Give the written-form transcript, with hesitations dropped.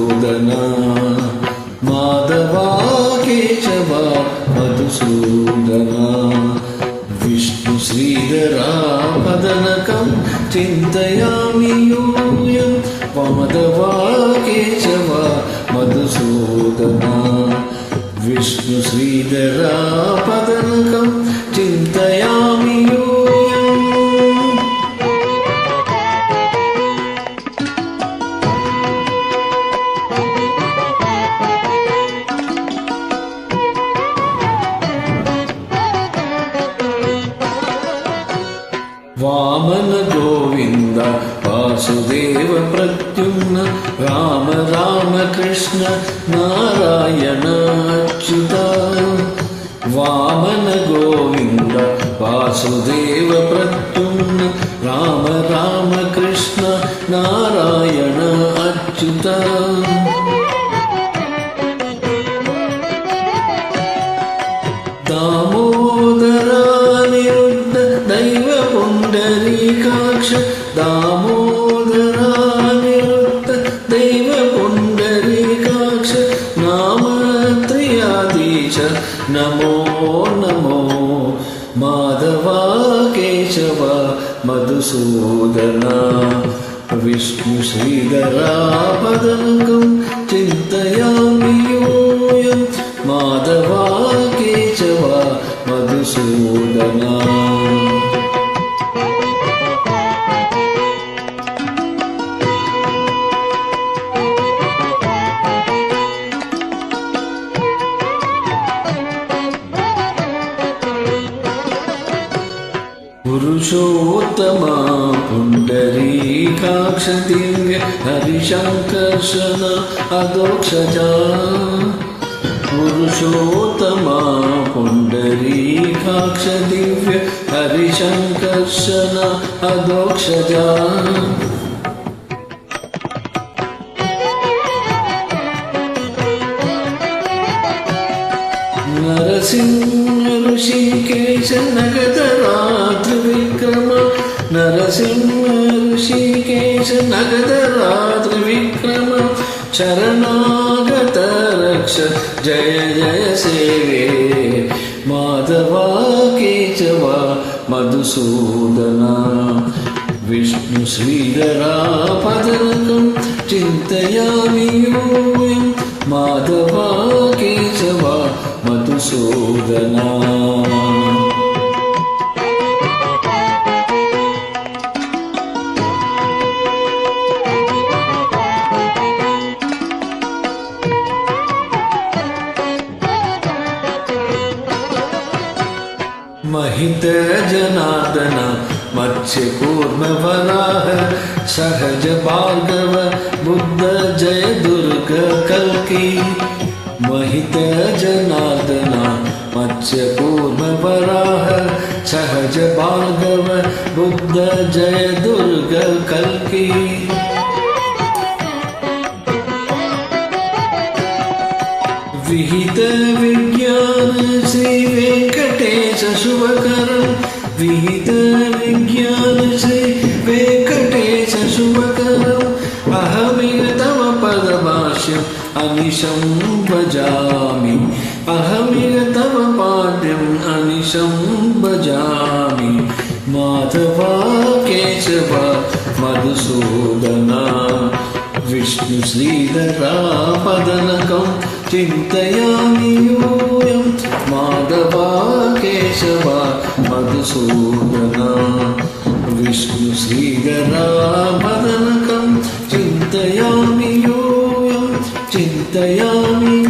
మధుసూదన మాధవా కేశవ మధుసూదన విష్ణు శ్రీధరా పదనకం చింతయామి యూయం మాధవా కేశవ మధుసూదన విష్ణు శ్రీధరా పదనకం చింతయామి యూయం. వామన గోవింద వాసుదేవ ప్రద్యుమ్న రామ రామ కృష్ణ నారాయణ అచ్యుత. వామన గోవింద వాసుదేవ ప్రద్యుమ్న రామ రామ కృష్ణ నారాయణ అచ్యుత. దామోదరా నిరుద్ధ దైవ పుండరీకాక్ష దామోదరా నిరుద్ధ దైవ పుండరీకాక్ష నామత్రయాధీశ నమో నమో మాధవా కేశవ మధుసూదన విష్ణు శ్రీధరా పదనకం చింతయామి యూయం మాధవా కేశవ మధుసూదన. పురుషోత్తమా పుండరీకాక్ష దివ్య హరిశంకర్షణ అదోక్షజా. పురుషోత్తమా పుండరీకాక్ష దివ్య హరిశంకర్షణ అదోక్షజా. నరసింహ ఋషికేశ నగదరాత్రి విక్రమ నరసింహ ఋషికేశ నగదరాత్రి విక్రమ శరణాగత రక్ష జయ జయ సేవే మాధవా కేశవ మధుసూదన విష్ణు శ్రీధరా పదనకం చింతయామి యూయం మాధవా కేశవ మధుసూదన. महित जनार्दन मत्स्य कूर्म वराह सहज भार्गव बुद्ध जय दुर्ग कल्की. महित जनार्दन मत्स्य कूर्म वराह सहज भार्गव बुद्ध जय दुर्ग कल्की. विहित विज्ञान श्री वेंकटेश शुभकरं विहित विज्ञान श्री वेंकटेश शुभकरं अहमिह तव पदभाष्यम् अनिशं भजामि अहमिह तव पाद्यम् अनिशं भजामि माधवा केशव मधुसूदन विष्णु श्रीधरा पदनकं चिन्तयामि यूयं माधवा केशव मधुसूदन विष्णु श्रीधरा पदनकं चिन्तयामि यूयं चिन्तयामि